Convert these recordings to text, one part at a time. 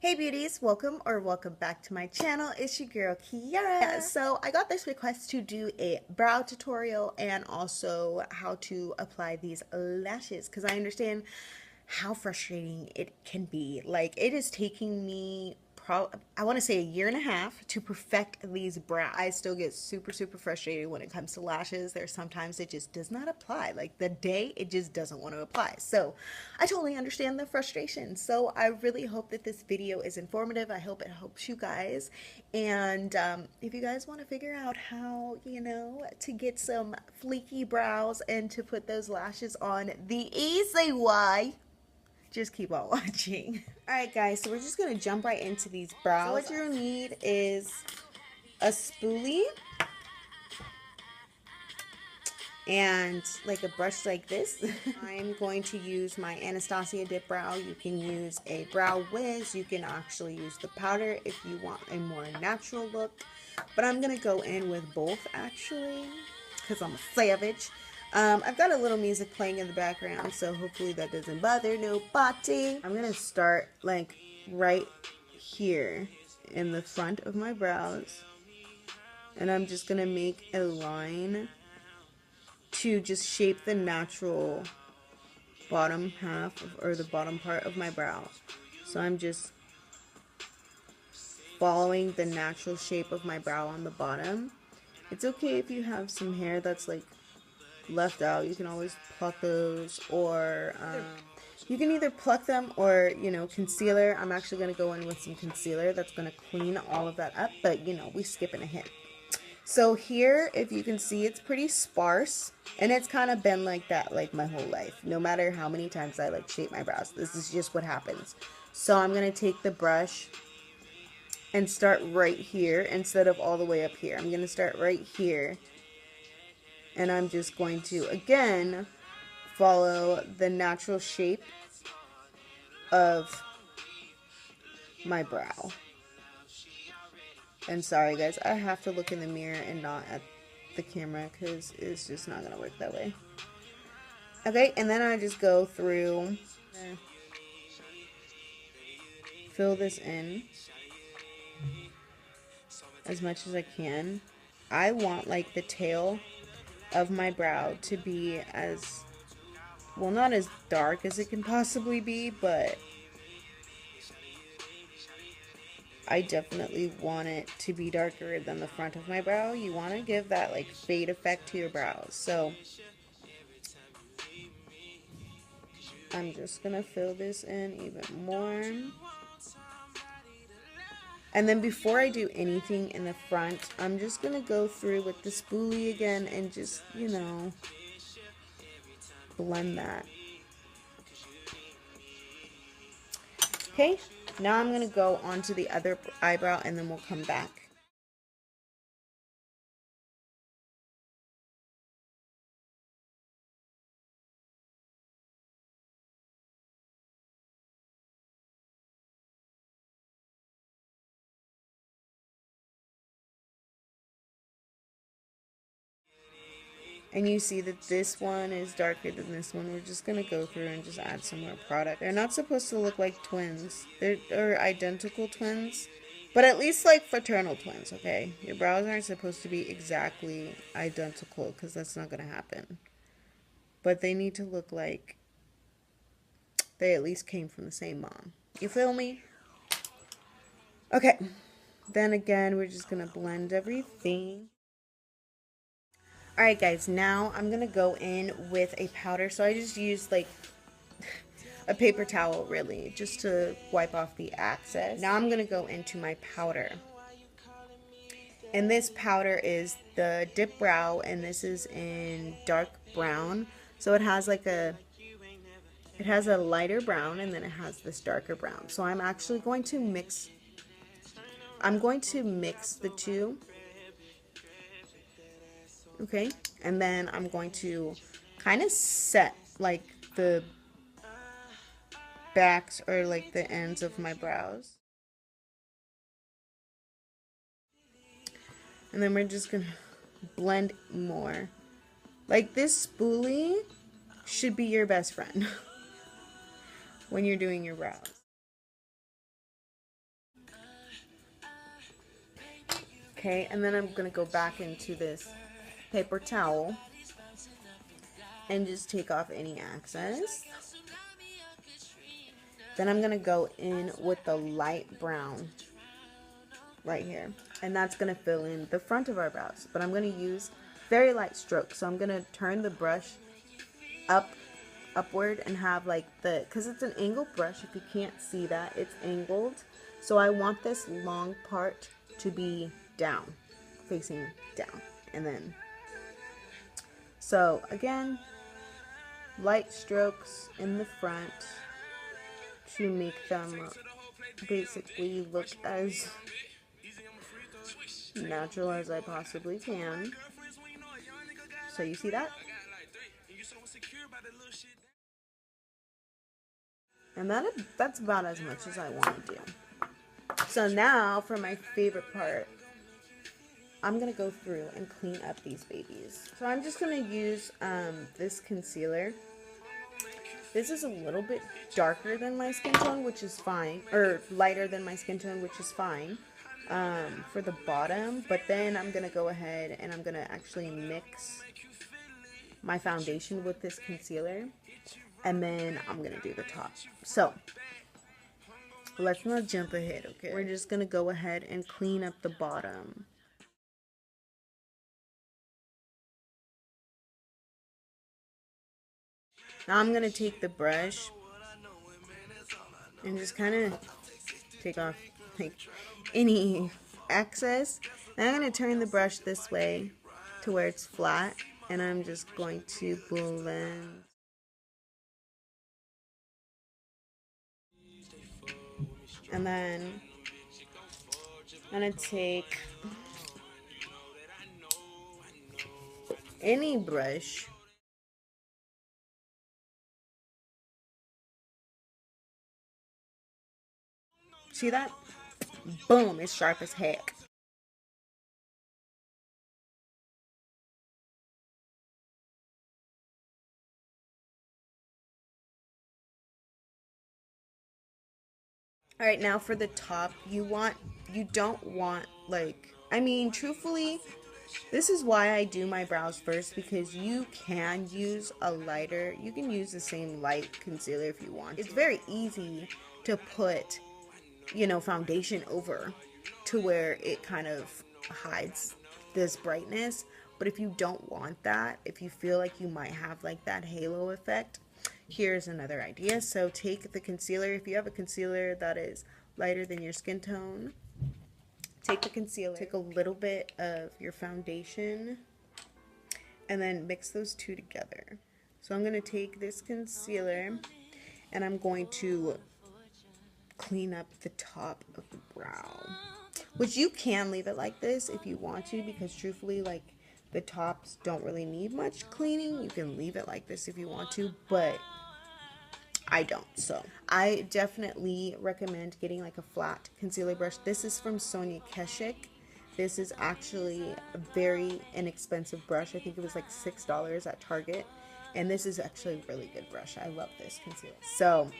Hey beauties, welcome back to my channel. It's your girl Kiara. So I got this request to do a brow tutorial and also how to apply these lashes because I understand how frustrating it can be. Like, it is taking me I want to say a year and a half to perfect these brows. I still get super frustrated when it comes to lashes. There's sometimes it just does not apply. Like the day it just doesn't want to apply. So I totally understand the frustration. So I really hope that this video is informative. I hope it helps you guys. And if you guys want to figure out how, to get some fleeky brows and to put those lashes on the easy way, just keep on watching. Alright guys, so we're just going to jump right into these brows. So what you'll need is a spoolie and like a brush like this. I'm going to use my Anastasia dip brow. You can use a brow wiz. You can actually use the powder if you want a more natural look. But I'm going to go in with both actually because I'm a savage. I've got a little music playing in the background, so hopefully that doesn't bother nobody. I'm going to start like right here in the front of my brows. And I'm just going to make a line to just shape the natural bottom half or the bottom part of my brow. So I'm just following the natural shape of my brow on the bottom. It's okay if you have some hair that's like left out. You can always pluck those, or you can either pluck them or, concealer. I'm actually going to go in with some concealer that's going to clean all of that up, but we skipping ahead. So here, if you can see, it's pretty sparse, and it's kind of been like that like my whole life. No matter how many times I like shape my brows, this is just what happens. So I'm going to take the brush and start right here instead of all the way up here. I'm going to start right here, and I'm just going to, again, follow the natural shape of my brow. And sorry guys, I have to look in the mirror and not at the camera because it's just not going to work that way. Okay, and then I just go through, fill this in as much as I can. I want like the tail of my brow to be as, well, not as dark as it can possibly be, but I definitely want it to be darker than the front of my brow. You want to give that like fade effect to your brows. So I'm just going to fill this in even more. And then before I do anything in the front, I'm just going to go through with the spoolie again and just, blend that. Okay, now I'm going to go on to the other eyebrow and then we'll come back. And you see that this one is darker than this one. We're just going to go through and just add some more product. They're not supposed to look like twins. They're identical twins. But at least like fraternal twins, okay? Your brows aren't supposed to be exactly identical because that's not going to happen. But they need to look like they at least came from the same mom. You feel me? Okay. Then again, we're just going to blend everything. Alright guys, now I'm going to go in with a powder. So I just used like a paper towel really, just to wipe off the excess. Now I'm going to go into my powder. And this powder is the Dip Brow, and this is in dark brown. So it has like it has a lighter brown and then it has this darker brown. So I'm actually going to mix the two. Okay, and then I'm going to kind of set like the backs or like the ends of my brows. And then we're just gonna blend more. Like, this spoolie should be your best friend when you're doing your brows. Okay, and then I'm going to go back into this paper towel and just take off any excess. Then I'm going to go in with the light brown right here. And that's going to fill in the front of our brows. But I'm going to use very light strokes. So I'm going to turn the brush upward and have like because it's an angled brush. If you can't see that, it's angled. So I want this long part to be down, facing down. And then, so again, light strokes in the front to make them basically look as natural as I possibly can. So you see that? And that's about as much as I want to do. So now for my favorite part, I'm going to go through and clean up these babies. So I'm just going to use this concealer. This is a little bit darker than my skin tone, which is fine, or lighter than my skin tone, which is fine for the bottom. But then I'm going to go ahead and I'm going to actually mix my foundation with this concealer. And then I'm going to do the top. So let's not jump ahead, okay? We're just going to go ahead and clean up the bottom. Now I'm going to take the brush and just kind of take off like any excess. And I'm going to turn the brush this way to where it's flat. And I'm just going to blend. And then I'm going to take any brush. See that? Boom, it's sharp as heck. All right, now for the top, you don't want like, I mean, truthfully, this is why I do my brows first, because you can use a lighter, you can use the same light concealer if you want. It's very easy to put, you know, foundation over to where it kind of hides this brightness. But if you don't want that, if you feel like you might have like that halo effect, here's another idea. So take the concealer. If you have a concealer that is lighter than your skin tone, take the concealer, take a little bit of your foundation, and then mix those two together. So I'm going to take this concealer and I'm going to clean up the top of the brow, which you can leave it like this if you want to, because truthfully, like, the tops don't really need much cleaning. You can leave it like this if you want to, but I don't. So I definitely recommend getting like a flat concealer brush. This is from Sonia Keshik. This is actually a very inexpensive brush. I think it was like $6 at Target. And this is actually a really good brush. I love this concealer. So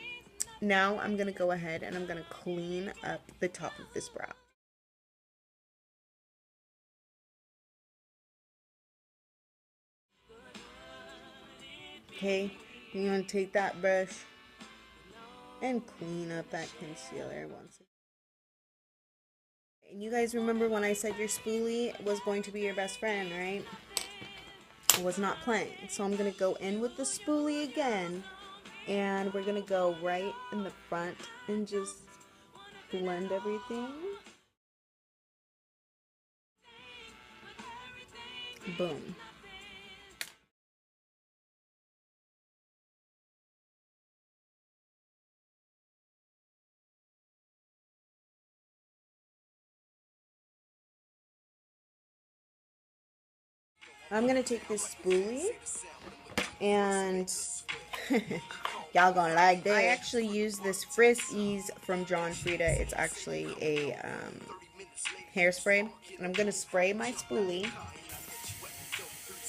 now I'm going to go ahead and I'm going to clean up the top of this brow. Okay, you're going to take that brush and clean up that concealer once again. And you guys remember when I said your spoolie was going to be your best friend, right? I was not playing. So I'm going to go in with the spoolie again, and we're going to go right in the front and just blend everything. Boom. I'm going to take this spoolie and y'all gonna like this. I actually use this Frizz Ease from John Frieda. It's actually a hairspray. And I'm going to spray my spoolie.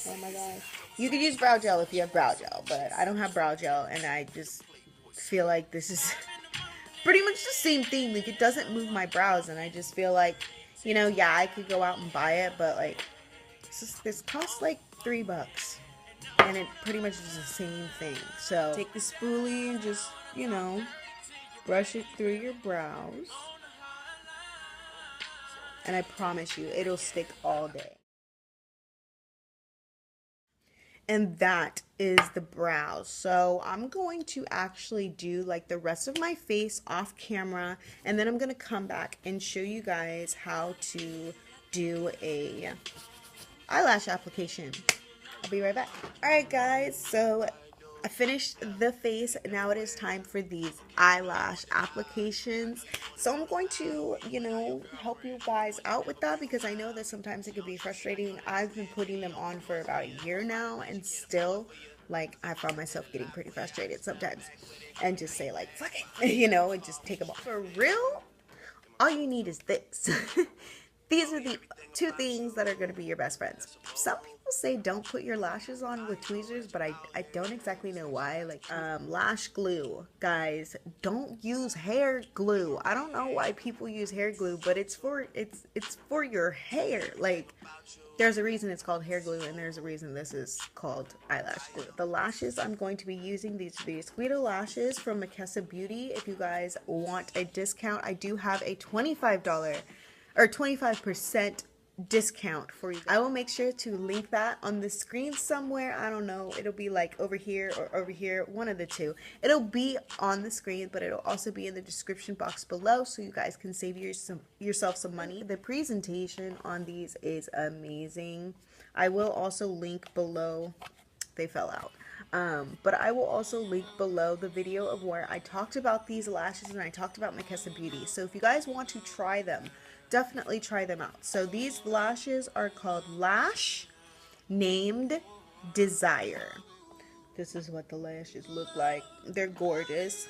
Oh my gosh. You could use brow gel if you have brow gel, but I don't have brow gel, and I just feel like this is pretty much the same thing. Like, it doesn't move my brows, and I just feel like, You know, yeah, I could go out and buy it, but like this costs like $3, and it pretty much is the same thing. So take the spoolie and just, you know, brush it through your brows, and I promise you it'll stick all day. And that is the brows. So I'm going to actually do like the rest of my face off camera, and then I'm going to come back and show you guys how to do a eyelash application. I'll be right back. Alright guys, so I finished the face. Now it is time for these eyelash applications. So I'm going to, you know, help you guys out with that because I know that sometimes it can be frustrating. I've been putting them on for about a year now, and still, like, I found myself getting pretty frustrated sometimes and just say like, fuck it, you know, and just take them off. For real, all you need is this. These are the two things that are going to be your best friends. Some people say don't put your lashes on with tweezers, but I don't exactly know why. Like lash glue, guys, don't use hair glue. I don't know why people use hair glue, but it's for your hair. Like, there's a reason it's called hair glue, and there's a reason this is called eyelash glue. The lashes I'm going to be using, these are the Esqido lashes from Mikasa Beauty. If you guys want a discount, I do have a $25 or 25% discount for you. I will make sure to link that on the screen somewhere. I don't know, it'll be like over here or over here, one of the two. It'll be on the screen, but it'll also be in the description box below, so you guys can save yourself some money. The presentation on these is amazing. I will also link below, they fell out. But I will also link below the video of where I talked about these lashes and I talked about Mikasa Beauty. So if you guys want to try them, definitely try them out. So these lashes are called Lash Named Desire. This is what the lashes look like. They're gorgeous.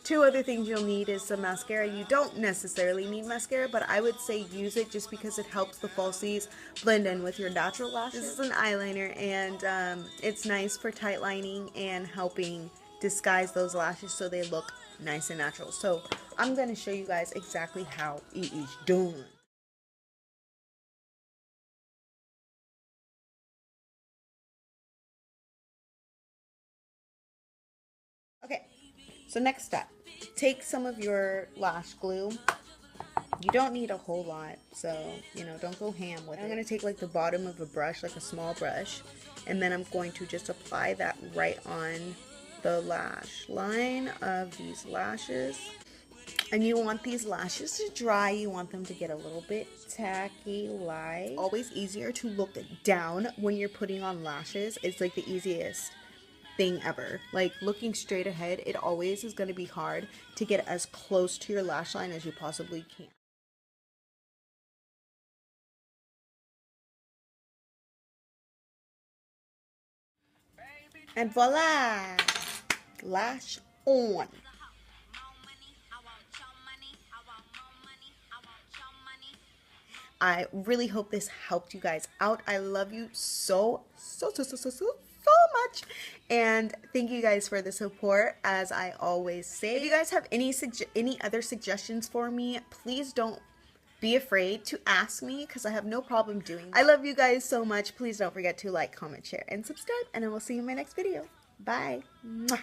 Two other things you'll need is some mascara. You don't necessarily need mascara, but I would say use it just because it helps the falsies blend in with your natural lashes. This is an eyeliner, and it's nice for tight lining and helping disguise those lashes so they look nice and natural. So I'm going to show you guys exactly how it is done. Okay, so next step, take some of your lash glue. You don't need a whole lot, so, you know, don't go ham with it. I'm going to take like the bottom of a brush, like a small brush, and then I'm going to just apply that right on the lash line of these lashes. And you want these lashes to dry. You want them to get a little bit tacky like. Always easier to look down when you're putting on lashes. It's like the easiest thing ever. Like, looking straight ahead, it always is going to be hard to get as close to your lash line as you possibly can. And voila! Lash on. I really hope this helped you guys out. I love you so much, and thank you guys for the support. As I always say, if you guys have any other suggestions for me, please don't be afraid to ask me, because I have no problem doing that. I love you guys so much. Please don't forget to like, comment, share, and subscribe, and I will see you in my next video. Bye. Mwah.